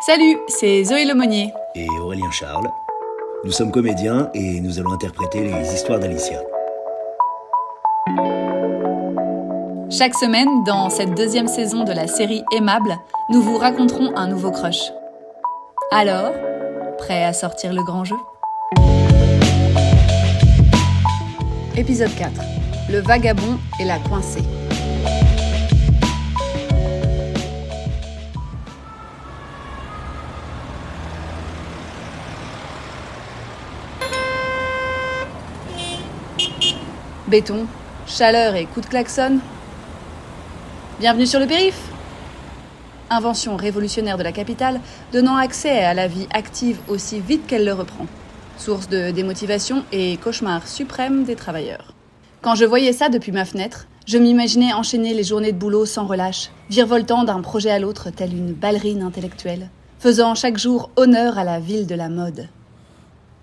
Salut, c'est Zoé Lemonnier. Et Aurélien Charles. Nous sommes comédiens et nous allons interpréter les histoires d'Alicia. Chaque semaine, dans cette deuxième saison de la série Aimable, nous vous raconterons un nouveau crush. Alors, prêt à sortir le grand jeu ? Épisode 4. Le vagabond et la coincée. Béton, chaleur et coups de klaxon. Bienvenue sur le périph'. Invention révolutionnaire de la capitale, donnant accès à la vie active aussi vite qu'elle le reprend. Source de démotivation et cauchemar suprême des travailleurs. Quand je voyais ça depuis ma fenêtre, je m'imaginais enchaîner les journées de boulot sans relâche, virevoltant d'un projet à l'autre telle une ballerine intellectuelle, faisant chaque jour honneur à la ville de la mode.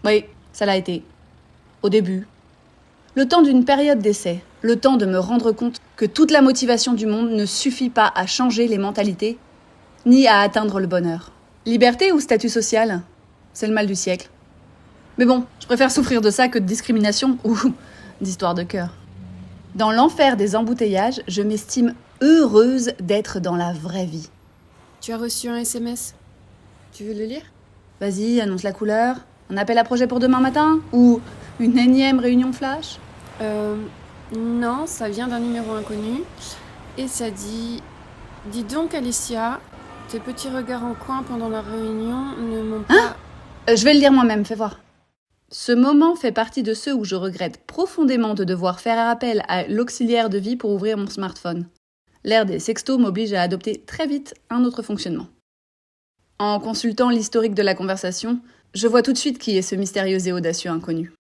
Oui, ça l'a été. Au début. Le temps d'une période d'essai, le temps de me rendre compte que toute la motivation du monde ne suffit pas à changer les mentalités, ni à atteindre le bonheur. Liberté ou statut social ? C'est le mal du siècle. Mais bon, je préfère souffrir de ça que de discrimination ou d'histoire de cœur. Dans l'enfer des embouteillages, je m'estime heureuse d'être dans la vraie vie. Tu as reçu un SMS. Tu veux le lire ? Vas-y, annonce la couleur. Un appel à projet pour demain matin ? Ou une énième réunion flash ? Non, ça vient d'un numéro inconnu. Et ça dit... Dis donc Alicia, tes petits regards en coin pendant la réunion ne m'ont pas... Je vais le lire moi-même, fais voir. Ce moment fait partie de ceux où je regrette profondément de devoir faire appel à l'auxiliaire de vie pour ouvrir mon smartphone. L'ère des sextos m'oblige à adopter très vite un autre fonctionnement. En consultant l'historique de la conversation, je vois tout de suite qui est ce mystérieux et audacieux inconnu.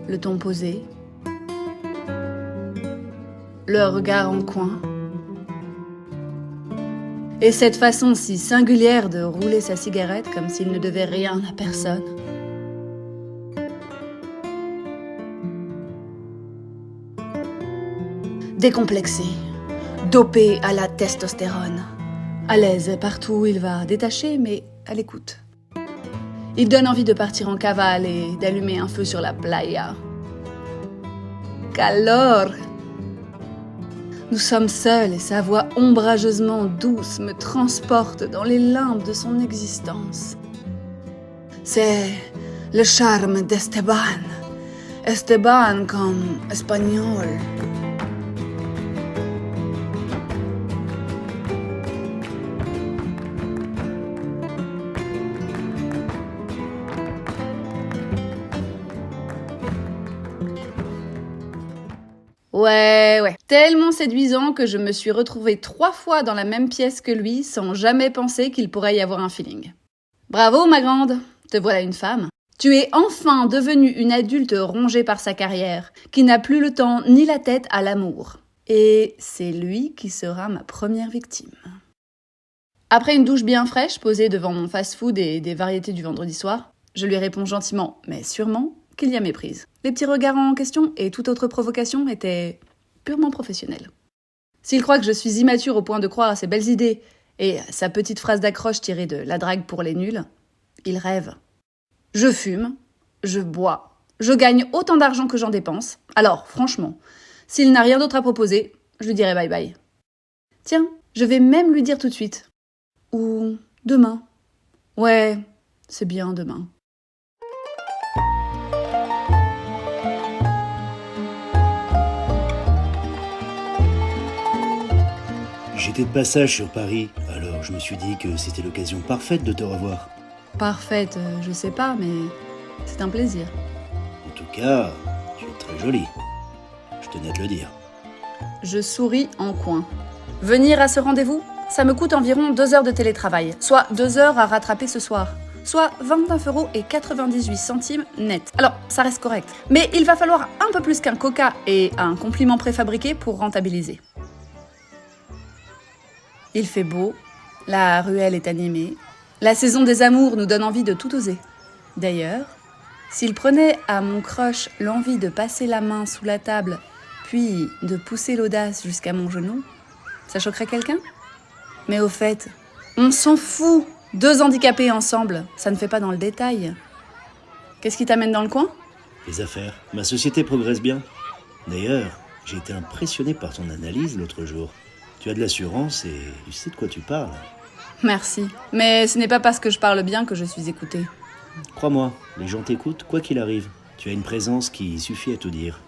Le ton posé, le regard en coin, et cette façon si singulière de rouler sa cigarette comme s'il ne devait rien à personne. Décomplexé, dopé à la testostérone, à l'aise partout où il va, détaché mais à l'écoute. Il donne envie de partir en cavale et d'allumer un feu sur la playa. Calor! Nous sommes seuls et sa voix ombrageusement douce me transporte dans les limbes de son existence. C'est le charme d'Esteban. Esteban comme espagnol. Ouais. Tellement séduisant que je me suis retrouvée 3 fois dans la même pièce que lui sans jamais penser qu'il pourrait y avoir un feeling. Bravo, ma grande, te voilà une femme. Tu es enfin devenue une adulte rongée par sa carrière, qui n'a plus le temps ni la tête à l'amour. Et c'est lui qui sera ma première victime. Après une douche bien fraîche posée devant mon fast-food et des variétés du vendredi soir, je lui réponds gentiment, mais sûrement, qu'il y a méprise. Les petits regards en question et toute autre provocation étaient purement professionnels. S'il croit que je suis immature au point de croire à ses belles idées et à sa petite phrase d'accroche tirée de La drague pour les nuls, il rêve. Je fume, je bois, je gagne autant d'argent que j'en dépense. Alors, franchement, s'il n'a rien d'autre à proposer, je lui dirai bye bye. Tiens, je vais même lui dire tout de suite. Ou demain. Ouais, c'est bien demain. J'étais de passage sur Paris, alors je me suis dit que c'était l'occasion parfaite de te revoir. Parfaite, je sais pas, mais c'est un plaisir. En tout cas, tu es très jolie. Je tenais à te le dire. Je souris en coin. Venir à ce rendez-vous, ça me coûte environ 2 heures de télétravail, soit 2 heures à rattraper ce soir. Soit 29,98 € net. Alors, ça reste correct. Mais il va falloir un peu plus qu'un coca et un compliment préfabriqué pour rentabiliser. Il fait beau, la ruelle est animée. La saison des amours nous donne envie de tout oser. D'ailleurs, s'il prenait à mon crush l'envie de passer la main sous la table puis de pousser l'audace jusqu'à mon genou, ça choquerait quelqu'un? Mais au fait, on s'en fout. 2 handicapés ensemble, ça ne fait pas dans le détail. Qu'est-ce qui t'amène dans le coin? Les affaires. Ma société progresse bien. D'ailleurs, j'ai été impressionné par ton analyse l'autre jour. Tu as de l'assurance et tu sais de quoi tu parles. Merci. Mais ce n'est pas parce que je parle bien que je suis écoutée. Crois-moi, les gens t'écoutent quoi qu'il arrive. Tu as une présence qui suffit à tout dire.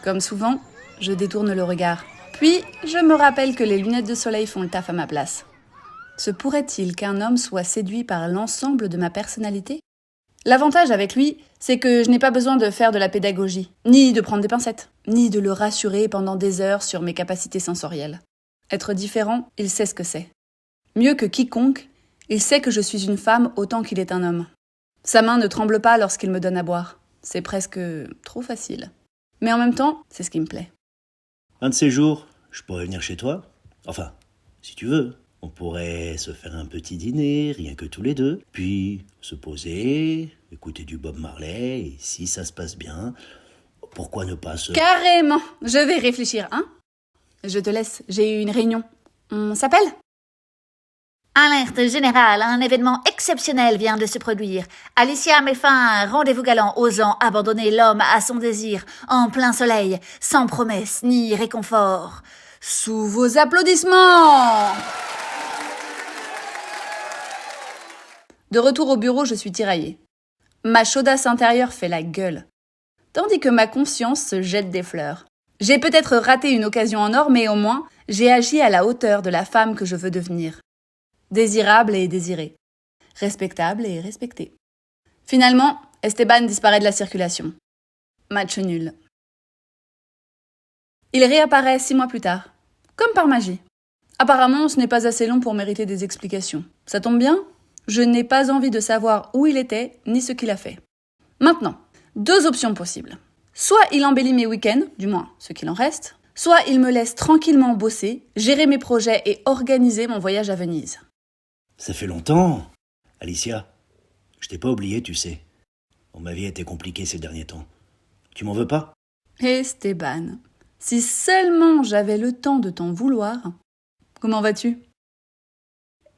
Comme souvent, je détourne le regard. Puis, je me rappelle que les lunettes de soleil font le taf à ma place. Se pourrait-il qu'un homme soit séduit par l'ensemble de ma personnalité? L'avantage avec lui, c'est que je n'ai pas besoin de faire de la pédagogie, ni de prendre des pincettes, ni de le rassurer pendant des heures sur mes capacités sensorielles. Être différent, il sait ce que c'est. Mieux que quiconque, il sait que je suis une femme autant qu'il est un homme. Sa main ne tremble pas lorsqu'il me donne à boire. C'est presque trop facile. Mais en même temps, c'est ce qui me plaît. Un de ces jours, je pourrais venir chez toi. Enfin, si tu veux. On pourrait se faire un petit dîner, rien que tous les deux, puis se poser, écouter du Bob Marley, et si ça se passe bien, pourquoi ne pas se... Carrément! Je vais réfléchir, hein? Je te laisse, j'ai eu une réunion. On s'appelle? Alerte générale, un événement exceptionnel vient de se produire. Alicia met fin à un rendez-vous galant osant abandonner l'homme à son désir, en plein soleil, sans promesse ni réconfort. Sous vos applaudissements! De retour au bureau, je suis tiraillée. Ma chaudasse intérieure fait la gueule, tandis que ma conscience se jette des fleurs. J'ai peut-être raté une occasion en or, mais au moins, j'ai agi à la hauteur de la femme que je veux devenir. Désirable et désirée. Respectable et respectée. Finalement, Esteban disparaît de la circulation. Match nul. Il réapparaît 6 mois plus tard, comme par magie. Apparemment, ce n'est pas assez long pour mériter des explications. Ça tombe bien? Je n'ai pas envie de savoir où il était, ni ce qu'il a fait. Maintenant, 2 options possibles. Soit il embellit mes week-ends, du moins ce qu'il en reste, soit il me laisse tranquillement bosser, gérer mes projets et organiser mon voyage à Venise. Ça fait longtemps. Alicia, je t'ai pas oublié, tu sais. Bon, ma vie a été compliquée ces derniers temps. Tu m'en veux pas? Esteban, si seulement j'avais le temps de t'en vouloir. Comment vas-tu?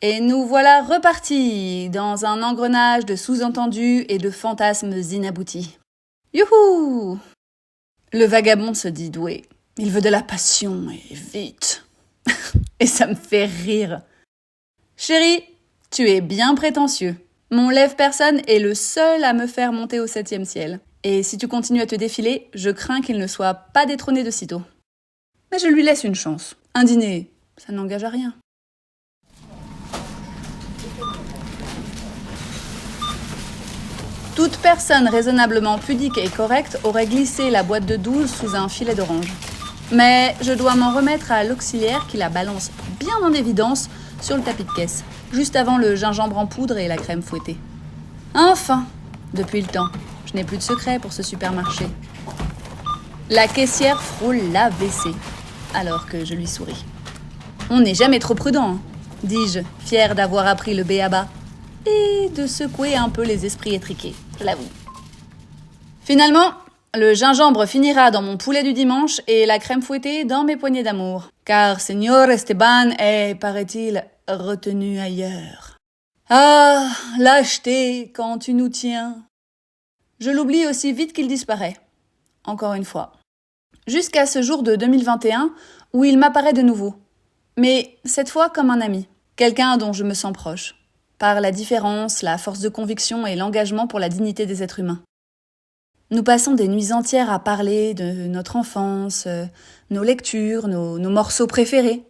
Et nous voilà repartis dans un engrenage de sous-entendus et de fantasmes inaboutis. Youhou! Le vagabond se dit doué. Il veut de la passion et vite. Et ça me fait rire. Chérie, tu es bien prétentieux. Mon lève-personne est le seul à me faire monter au 7e ciel. Et si tu continues à te défiler, je crains qu'il ne soit pas détrôné de sitôt. Mais je lui laisse une chance. Un dîner, ça n'engage à rien. Toute personne raisonnablement pudique et correcte aurait glissé la boîte de 12 sous un filet d'orange. Mais je dois m'en remettre à l'auxiliaire qui la balance bien en évidence sur le tapis de caisse, juste avant le gingembre en poudre et la crème fouettée. Enfin, depuis le temps, je n'ai plus de secret pour ce supermarché. La caissière frôle la WC, alors que je lui souris. On n'est jamais trop prudent, hein, dis-je, fière d'avoir appris le b.a.-ba. Et de secouer un peu les esprits étriqués, je l'avoue. Finalement, le gingembre finira dans mon poulet du dimanche et la crème fouettée dans mes poignées d'amour. Car Señor Esteban est, paraît-il, retenu ailleurs. Ah, lâcheté quand tu nous tiens. Je l'oublie aussi vite qu'il disparaît. Encore une fois. Jusqu'à ce jour de 2021 où il m'apparaît de nouveau. Mais cette fois comme un ami. Quelqu'un dont je me sens proche. Par la différence, la force de conviction et l'engagement pour la dignité des êtres humains. Nous passons des nuits entières à parler de notre enfance, nos lectures, nos morceaux préférés.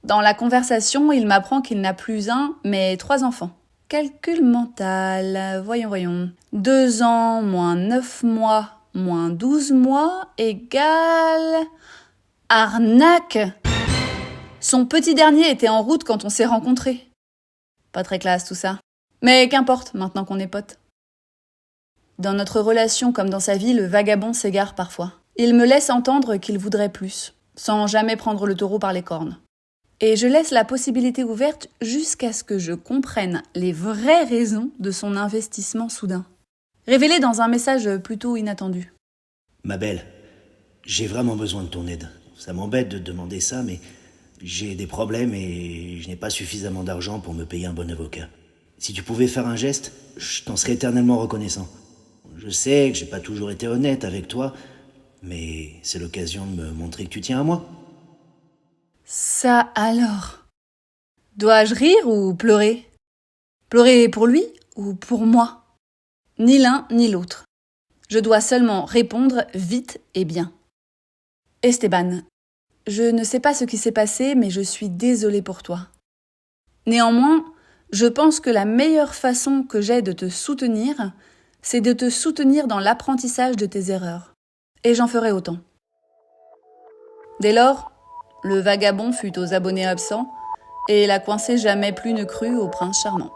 Dans la conversation, il m'apprend qu'il n'a plus 1, mais 3 enfants. Calcul mental, voyons. 2 ans moins 9 mois moins 12 mois égale... Arnaque! Son petit dernier était en route quand on s'est rencontrés. Pas très classe tout ça. Mais qu'importe, maintenant qu'on est potes. Dans notre relation comme dans sa vie, le vagabond s'égare parfois. Il me laisse entendre qu'il voudrait plus, sans jamais prendre le taureau par les cornes. Et je laisse la possibilité ouverte jusqu'à ce que je comprenne les vraies raisons de son investissement soudain. Révélé dans un message plutôt inattendu. Ma belle, J'ai vraiment besoin de ton aide. Ça m'embête de te demander ça, mais j'ai des problèmes et je n'ai pas suffisamment d'argent pour me payer un bon avocat. Si tu pouvais faire un geste, je t'en serais éternellement reconnaissant. Je sais que j'ai pas toujours été honnête avec toi, mais c'est l'occasion de me montrer que tu tiens à moi. Ça alors. Dois-je rire ou pleurer? Pleurer pour lui ou pour moi? Ni l'un ni l'autre. Je dois seulement répondre vite et bien. Esteban, je ne sais pas ce qui s'est passé, mais je suis désolée pour toi. Néanmoins, je pense que la meilleure façon que j'ai de te soutenir, c'est de te soutenir dans l'apprentissage de tes erreurs. Et j'en ferai autant. Dès lors, le vagabond fut aux abonnés absents, et la coincée jamais plus ne crut au prince charmant.